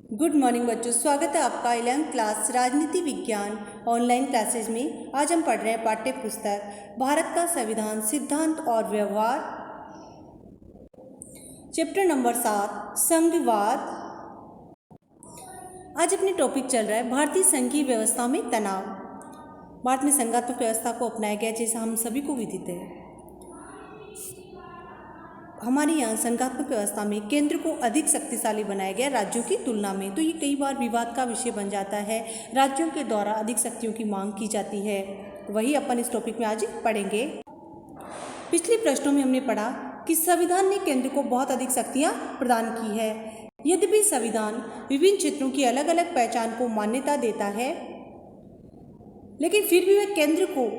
Good morning बच्चों, स्वागत है आपका 11th क्लास राजनीति विज्ञान ऑनलाइन क्लासेज में। आज हम पढ़ रहे हैं पाठ्य पुस्तक भारत का संविधान सिद्धांत और व्यवहार, चैप्टर नंबर 7 संघवाद। आज अपनी टॉपिक चल रहा है भारतीय संघीय व्यवस्था में तनाव। भारत में संघात्मक व्यवस्था को अपनाया गया जैसा हम सभी को विदित है। हमारे यहाँ संघात्मक व्यवस्था में केंद्र को अधिक शक्तिशाली बनाया गया राज्यों की तुलना में। तो ये कई बार विवाद का विषय बन जाता है। राज्यों के द्वारा अधिक शक्तियों की मांग की जाती है, वही अपन इस टॉपिक में आज पढ़ेंगे। पिछले प्रश्नों में हमने पढ़ा कि संविधान ने केंद्र को बहुत अधिक शक्तियाँ प्रदान की है। यद्यपि संविधान विभिन्न क्षेत्रों की अलग अलग पहचान को मान्यता देता है, लेकिन फिर भी वह केंद्र को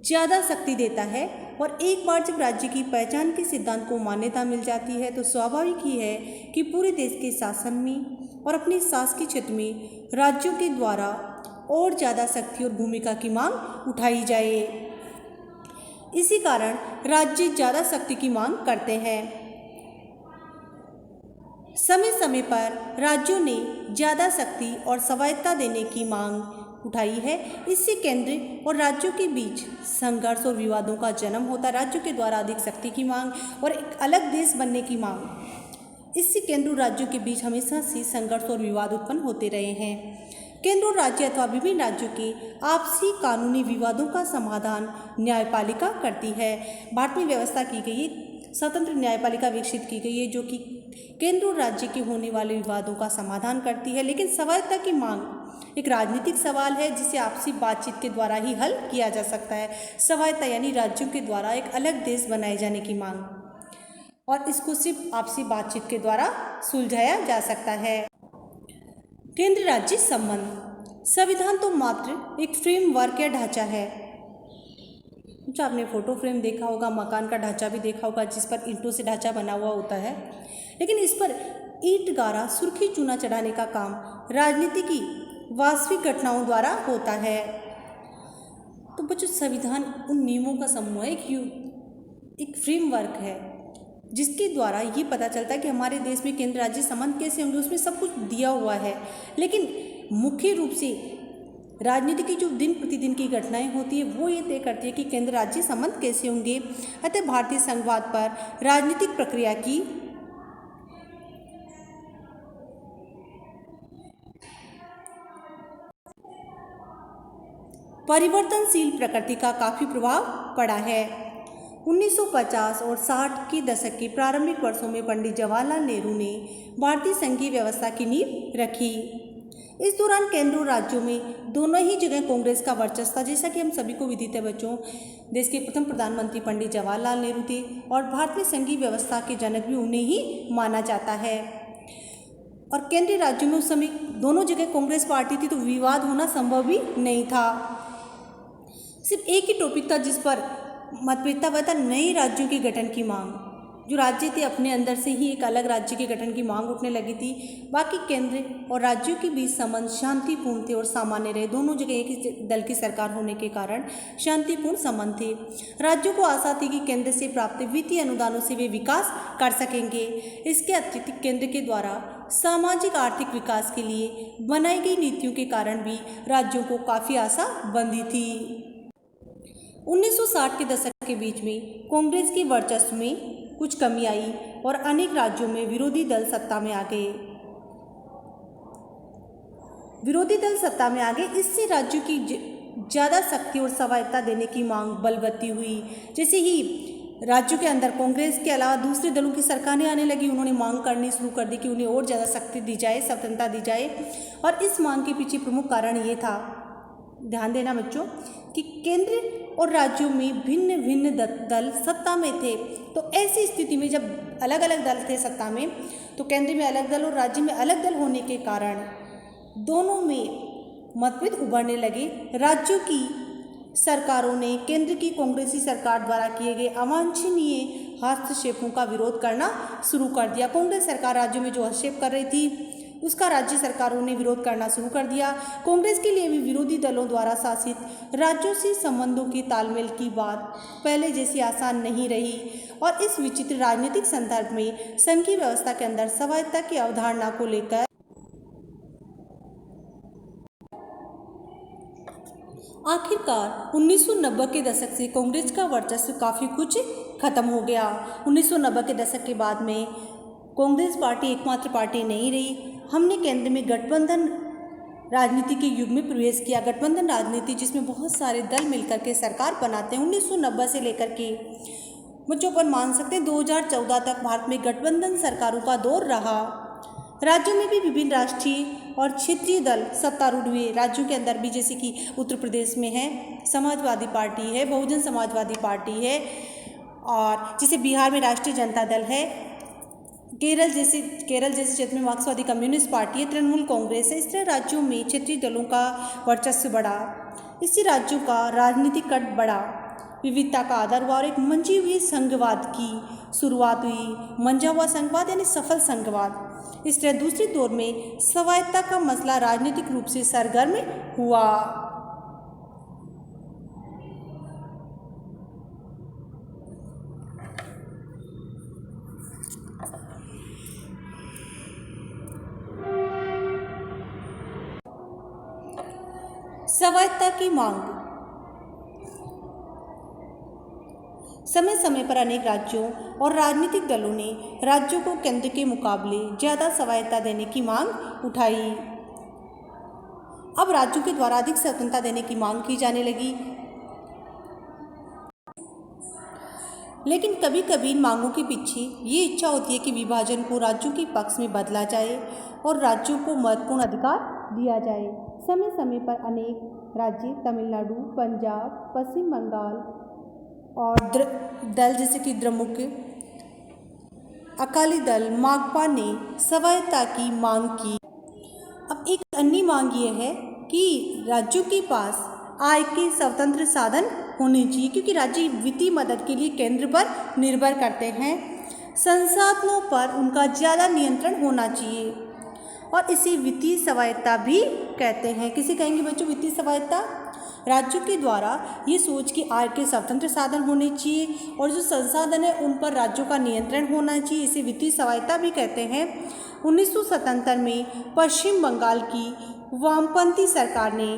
ज़्यादा शक्ति देता है। और एक बार जब राज्य की पहचान के सिद्धांत को मान्यता मिल जाती है तो स्वाभाविक ही है कि पूरे देश के शासन में और अपने शासकीय क्षेत्र में राज्यों के द्वारा और ज़्यादा शक्ति और भूमिका की मांग उठाई जाए। इसी कारण राज्य ज़्यादा शक्ति की मांग करते हैं। समय समय पर राज्यों ने ज़्यादा शक्ति और स्वायत्तता देने की मांग उठाई है। इससे केंद्र और राज्यों के बीच संघर्ष और विवादों का जन्म होता है। राज्यों के द्वारा अधिक शक्ति की मांग और एक अलग देश बनने की मांग, इससे केंद्र और राज्यों के बीच हमेशा से संघर्ष और विवाद उत्पन्न होते रहे हैं। केंद्र और राज्य अथवा विभिन्न राज्यों के आपसी कानूनी विवादों का समाधान न्यायपालिका करती है। भारत में व्यवस्था की गई है, स्वतंत्र न्यायपालिका विकसित की गई है जो कि केंद्र और राज्य के होने वाले विवादों का समाधान करती है। लेकिन स्वायत्तता की मांग एक राजनीतिक सवाल है जिसे आपसी बातचीत के द्वारा ही हल किया जा सकता है। स्वायत्तता यानी राज्यों के द्वारा एक अलग देश बनाए जाने की मांग, और इसको सिर्फ आपसी बातचीत के द्वारा सुलझाया जा सकता है। केंद्र राज्य संबंध। संविधान तो मात्र एक फ्रेमवर्क या ढांचा है। आपने फोटो फ्रेम देखा होगा, मकान का ढांचा भी देखा होगा जिस पर ईंटों से ढांचा बना हुआ होता है, लेकिन इस पर ईंट गारा सुर्खी चूना चढ़ाने का काम राजनीति की वास्तविक घटनाओं द्वारा होता है। तो बच्चों, संविधान उन नियमों का समूह है, एक फ्रेमवर्क है जिसके द्वारा ये पता चलता है कि हमारे देश में केंद्र राज्य संबंध कैसे होंगे। उसमें सब कुछ दिया हुआ है, लेकिन मुख्य रूप से राजनीति की जो दिन प्रतिदिन की घटनाएं होती है वो ये तय करती है कि केंद्र राज्य संबंध कैसे होंगे। अतः भारतीय संघवाद पर राजनीतिक प्रक्रिया की परिवर्तनशील प्रकृति का काफ़ी प्रभाव पड़ा है। 1950 और 60 के दशक के प्रारंभिक वर्षों में पंडित जवाहरलाल नेहरू ने भारतीय संघीय व्यवस्था की नींव रखी। इस दौरान केंद्र और राज्यों में दोनों ही जगह कांग्रेस का वर्चस्व था। जैसा कि हम सभी को विदित है बच्चों, देश के प्रथम प्रधानमंत्री पंडित जवाहरलाल नेहरू थे और भारत में संघीय व्यवस्था के जनक भी उन्हें ही माना जाता है। और केंद्रीय राज्यों में उस समय दोनों जगह कांग्रेस पार्टी थी, तो विवाद होना संभव भी नहीं था। सिर्फ एक ही टॉपिक था जिस पर मतभेद था, वह था नए राज्यों के गठन की मांग। जो राज्य थे अपने अंदर से ही एक अलग राज्य के गठन की मांग उठने लगी थी। बाकी केंद्र और राज्यों के बीच संबंध शांतिपूर्ण थे और सामान्य रहे। दोनों जगह एक ही दल की सरकार होने के कारण शांतिपूर्ण संबंध थे। राज्यों को आशा थी कि केंद्र से प्राप्त वित्तीय अनुदानों से वे विकास कर सकेंगे। इसके अतिरिक्त केंद्र के द्वारा सामाजिक आर्थिक विकास के लिए बनाई गई नीतियों के कारण भी राज्यों को काफ़ी आशा बंधी थी। 1960 के दशक के बीच में कांग्रेस के वर्चस्व में कुछ कमी आई और अनेक राज्यों में विरोधी दल सत्ता में आ गए। इससे राज्यों की ज़्यादा शक्ति और स्वायत्तता देने की मांग बलवती हुई। जैसे ही राज्यों के अंदर कांग्रेस के अलावा दूसरे दलों की सरकारें आने लगी, उन्होंने मांग करनी शुरू कर दी कि उन्हें और ज़्यादा शक्ति दी जाए, स्वतंत्रता दी जाए। और इस मांग के पीछे प्रमुख कारण ये था, ध्यान देना बच्चों, कि केंद्र और राज्यों में भिन्न भिन्न दल सत्ता में थे। तो ऐसी स्थिति में जब अलग अलग दल थे सत्ता में, तो केंद्र में अलग दल और राज्य में अलग दल होने के कारण दोनों में मतभेद उभरने लगे। राज्यों की सरकारों ने केंद्र की कांग्रेसी सरकार द्वारा किए गए अवांछनीय हस्तक्षेपों का विरोध करना शुरू कर दिया। कांग्रेस सरकार राज्यों में जो हस्तक्षेप कर रही थी उसका राज्य सरकारों ने विरोध करना शुरू कर दिया। कांग्रेस के लिए भी विरोधी दलों द्वारा शासित राज्यों से संबंधों के तालमेल की बात पहले जैसी आसान नहीं रही और इस विचित्र राजनीतिक संदर्भ में संघीय व्यवस्था के अंदर स्वायत्तता की अवधारणा को लेकर आखिरकार 1990 के दशक से कांग्रेस का वर्चस्व काफ़ी कुछ खत्म हो गया। 1990 के दशक के बाद में कांग्रेस पार्टी एकमात्र पार्टी नहीं रही। हमने केंद्र में गठबंधन राजनीति के युग में प्रवेश किया। गठबंधन राजनीति जिसमें बहुत सारे दल मिलकर के सरकार बनाते हैं। 1990 से लेकर के बच्चों पर मान सकते हैं 2014 तक भारत में गठबंधन सरकारों का दौर रहा। राज्यों में भी विभिन्न राष्ट्रीय और क्षेत्रीय दल सत्तारूढ़ हुए। राज्यों के अंदर भी जैसे कि उत्तर प्रदेश में है समाजवादी पार्टी है, बहुजन समाजवादी पार्टी है, और जैसे बिहार में राष्ट्रीय जनता दल है, केरल जैसे क्षेत्र में मार्क्सवादी कम्युनिस्ट पार्टी है, तृणमूल कांग्रेस है। इस तरह राज्यों में क्षेत्रीय दलों का वर्चस्व बढ़ा। इससे राज्यों का राजनीतिक कट बढ़ा, विविधता का आधार हुआ और एक मंझी हुई संघवाद की शुरुआत हुई। मंझा हुआ संघवाद यानी सफल संघवाद। इस तरह दूसरे दौर में स्वायत्तता का मसला राजनीतिक रूप से सरगर्म हुआ। स्वायत्तता की मांग। समय समय पर अनेक राज्यों और राजनीतिक दलों ने राज्यों को केंद्र के मुकाबले ज़्यादा स्वायत्तता देने की मांग उठाई। अब राज्यों के द्वारा अधिक स्वतंत्रता देने की मांग की जाने लगी। लेकिन कभी कभी इन मांगों के पीछे ये इच्छा होती है कि विभाजन को राज्यों के पक्ष में बदला जाए और राज्यों को महत्वपूर्ण अधिकार दिया जाए। समय समय पर अनेक राज्य तमिलनाडु, पंजाब, पश्चिम बंगाल और दल जैसे कि द्रमुक, अकाली दल, माकपा ने स्वायत्तता की मांग की। अब एक अन्य मांग ये है कि राज्यों के पास आय के स्वतंत्र साधन होने चाहिए, क्योंकि राज्य वित्तीय मदद के लिए केंद्र पर निर्भर करते हैं। संसाधनों पर उनका ज़्यादा नियंत्रण होना चाहिए और इसे वित्तीय स्वायत्तता भी कहते हैं। किसे कहेंगे बच्चों वित्तीय स्वायत्तता? राज्यों के द्वारा ये सोच कि आय के स्वतंत्र साधन होने चाहिए और जो संसाधन है उन पर राज्यों का नियंत्रण होना चाहिए, इसे वित्तीय स्वायत्तता भी कहते हैं। 1977 में पश्चिम बंगाल की वामपंथी सरकार ने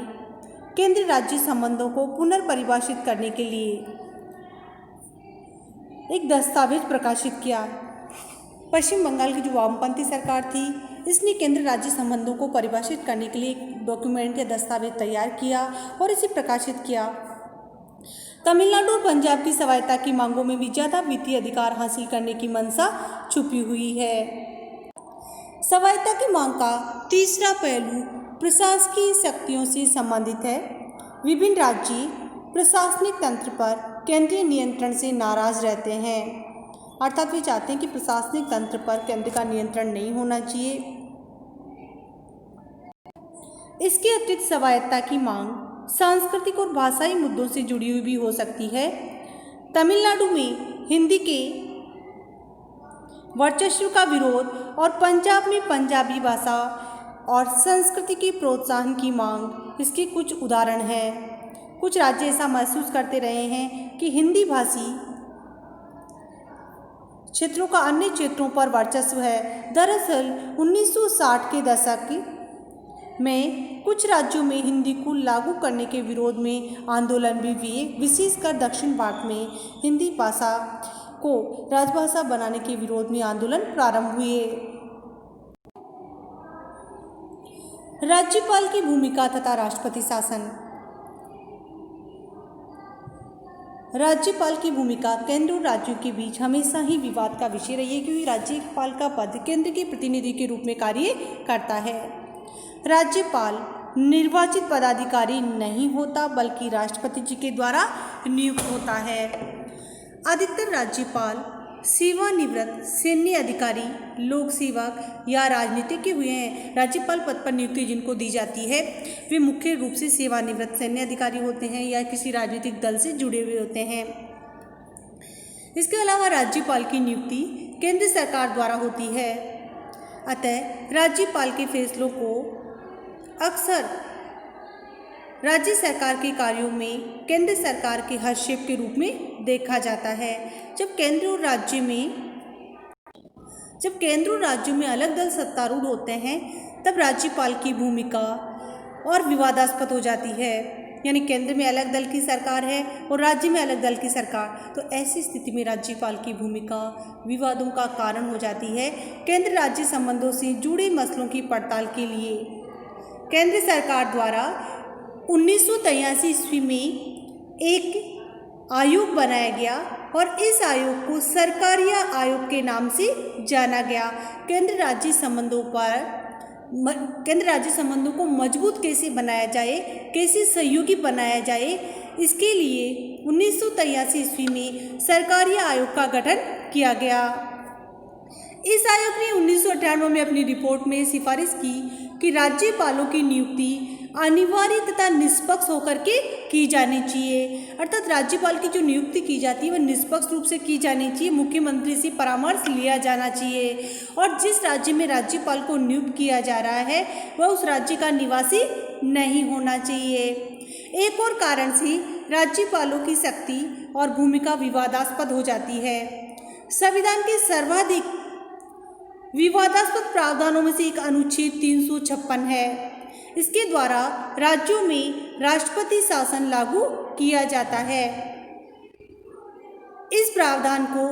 केंद्र राज्य संबंधों को पुनर्परिभाषित करने के लिए एक दस्तावेज प्रकाशित किया। पश्चिम बंगाल की जो वामपंथी सरकार थी, इसने केंद्र राज्य संबंधों को परिभाषित करने के लिए एक डॉक्यूमेंट या दस्तावेज तैयार किया और इसे प्रकाशित किया। तमिलनाडु और पंजाब की स्वायत्तता की मांगों में भी ज़्यादा वित्तीय अधिकार हासिल करने की मंशा छुपी हुई है। स्वायत्तता की मांग का तीसरा पहलू प्रशासकीय शक्तियों से संबंधित है। विभिन्न राज्य प्रशासनिक तंत्र पर केंद्रीय नियंत्रण से नाराज रहते हैं, अर्थात वे चाहते हैं कि प्रशासनिक तंत्र पर केंद्र का नियंत्रण नहीं होना चाहिए। इसके अतिरिक्त स्वायत्तता की मांग सांस्कृतिक और भाषाई मुद्दों से जुड़ी हुई भी हो सकती है। तमिलनाडु में हिंदी के वर्चस्व का विरोध और पंजाब में पंजाबी भाषा और संस्कृति के प्रोत्साहन की मांग इसके कुछ उदाहरण हैं। कुछ राज्य ऐसा महसूस करते रहे हैं कि हिंदी भाषी क्षेत्रों का अन्य क्षेत्रों पर वर्चस्व है। दरअसल 1960 के दशक में कुछ राज्यों में हिंदी को लागू करने के विरोध में आंदोलन भी हुए। विशेषकर दक्षिण भारत में हिंदी भाषा को राजभाषा बनाने के विरोध में आंदोलन प्रारंभ हुए। राज्यपाल की भूमिका तथा राष्ट्रपति शासन। राज्यपाल की भूमिका केंद्र और राज्यों के बीच हमेशा ही विवाद का विषय रही है, क्योंकि राज्यपाल का पद केंद्र के प्रतिनिधि के रूप में कार्य करता है। राज्यपाल निर्वाचित पदाधिकारी नहीं होता, बल्कि राष्ट्रपति जी के द्वारा नियुक्त होता है। अधिकतर राज्यपाल सेवानिवृत्त सैन्य अधिकारी, लोक सेवक या राजनीतिज्ञ हुए हैं। राज्यपाल पद पर नियुक्ति जिनको दी जाती है वे मुख्य रूप से सेवानिवृत्त सैन्य अधिकारी होते हैं या किसी राजनीतिक दल से जुड़े हुए होते हैं। इसके अलावा राज्यपाल की नियुक्ति केंद्र सरकार द्वारा होती है, अतः राज्यपाल के फैसलों को अक्सर राज्य सरकार के कार्यों में केंद्र सरकार के हस्तक्षेप के रूप में देखा जाता है। जब केंद्र और राज्यों में अलग दल सत्तारूढ़ होते हैं, तब राज्यपाल की भूमिका और विवादास्पद हो जाती है। यानी केंद्र में अलग दल की सरकार है और राज्य में अलग दल की सरकार, तो ऐसी स्थिति में राज्यपाल की भूमिका विवादों का कारण हो जाती है। केंद्र राज्य संबंधों से जुड़े मसलों की पड़ताल के लिए केंद्र सरकार द्वारा 1983 ईस्वी में एक आयोग बनाया गया और इस आयोग को सरकारिया आयोग के नाम से जाना गया। केंद्र राज्य संबंधों को मजबूत कैसे बनाया जाए, कैसे सहयोगी बनाया जाए, इसके लिए 1983 ईस्वी में सरकारिया आयोग का गठन किया गया। इस आयोग ने 1998 में अपनी रिपोर्ट में सिफारिश की कि राज्यपालों की नियुक्ति अनिवार्य तथा निष्पक्ष होकर के की जानी चाहिए, अर्थात राज्यपाल की जो नियुक्ति की जाती है वह निष्पक्ष रूप से की जानी चाहिए, मुख्यमंत्री से परामर्श लिया जाना चाहिए और जिस राज्य में राज्यपाल को नियुक्त किया जा रहा है वह उस राज्य का निवासी नहीं होना चाहिए। एक और कारण से राज्यपालों की शक्ति और भूमिका विवादास्पद हो जाती है। संविधान के सर्वाधिक विवादास्पद प्रावधानों में से एक अनुच्छेद 356 है। इसके द्वारा राज्यों में राष्ट्रपति शासन लागू किया जाता है। इस प्रावधान को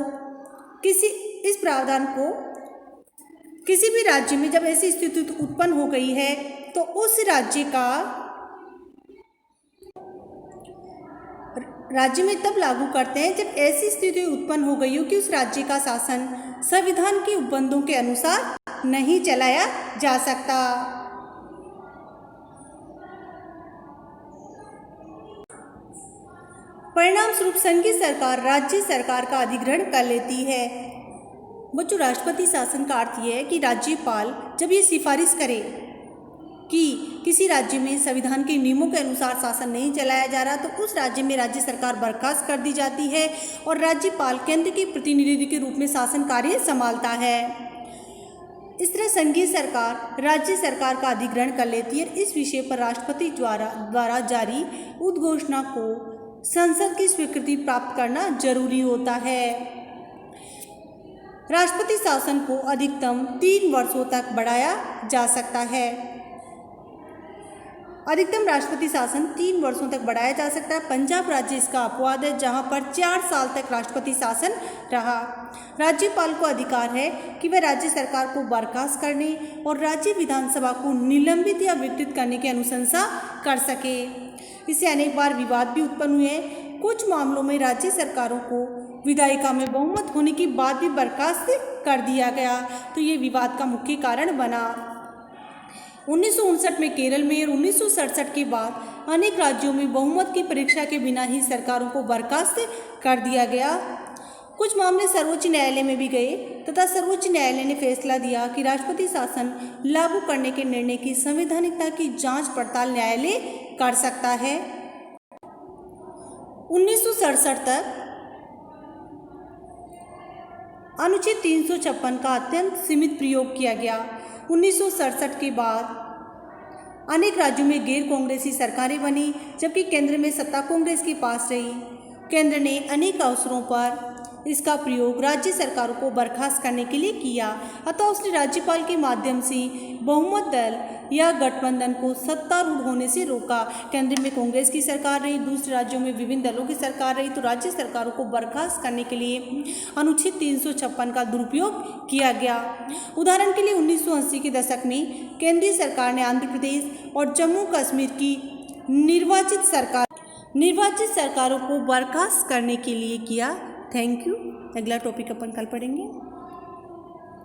किसी भी राज्य में जब ऐसी स्थिति उत्पन्न हो गई है तो उस राज्य में तब लागू करते हैं जब ऐसी स्थिति उत्पन्न हो गई हो कि उस राज्य का शासन संविधान के उपबंधों के अनुसार नहीं चलाया जा सकता। परिणाम स्वरूप संघीय सरकार राज्य सरकार का अधिग्रहण कर लेती है। बच्चों, राष्ट्रपति शासन का अर्थ यह है कि राज्यपाल जब ये सिफारिश करे कि किसी राज्य में संविधान के नियमों के अनुसार शासन नहीं चलाया जा रहा तो उस राज्य में राज्य सरकार बर्खास्त कर दी जाती है और राज्यपाल केंद्र के प्रतिनिधि के रूप में शासन कार्य संभालता है। इस तरह संघीय सरकार राज्य सरकार का अधिग्रहण कर लेती है। इस विषय पर राष्ट्रपति द्वारा जारी उद्घोषणा को संसद की स्वीकृति प्राप्त करना जरूरी होता है। राष्ट्रपति शासन को अधिकतम 3 वर्षों तक बढ़ाया जा सकता है। अधिकतम राष्ट्रपति शासन 3 वर्षों तक बढ़ाया जा सकता है। पंजाब राज्य इसका अपवाद है जहां पर 4 साल तक राष्ट्रपति शासन रहा। राज्यपाल को अधिकार है कि वह राज्य सरकार को बर्खास्त करने और राज्य विधानसभा को निलंबित या विघटित करने की अनुशंसा कर सके। इससे अनेक बार विवाद भी उत्पन्न हुए हैं। कुछ मामलों में राज्य सरकारों को विधायिका में बहुमत होने के बाद भी बर्खास्त कर दिया गया, तो ये विवाद का मुख्य कारण बना। 1959 में केरल में और 1967 के बाद अनेक राज्यों में बहुमत की परीक्षा के बिना ही सरकारों को बर्खास्त कर दिया गया। कुछ मामले सर्वोच्च न्यायालय में भी गए तथा सर्वोच्च न्यायालय ने फैसला दिया कि राष्ट्रपति शासन लागू करने के निर्णय की संवैधानिकता की जांच पड़ताल न्यायालय कर सकता है। 1967 तक अनुच्छेद 356 का अत्यंत सीमित प्रयोग किया गया। 1967 के बाद अनेक राज्यों में गैर कांग्रेसी सरकारें बनी जबकि केंद्र में सत्ता कांग्रेस के पास रही। केंद्र ने अनेक अवसरों पर इसका प्रयोग राज्य सरकारों को बर्खास्त करने के लिए किया, अतः उसने राज्यपाल के माध्यम से बहुमत दल या गठबंधन को सत्तारूढ़ होने से रोका। केंद्र में कांग्रेस की सरकार रही, दूसरे राज्यों में विभिन्न दलों की सरकार रही, तो राज्य सरकारों को बर्खास्त करने के लिए अनुच्छेद 356 का दुरुपयोग किया गया। उदाहरण के लिए 1980 के दशक में केंद्रीय सरकार ने आंध्र प्रदेश और जम्मू कश्मीर की निर्वाचित सरकारों को बर्खास्त करने के लिए किया। Thank you. अगला टॉपिक अपन कल पढ़ेंगे।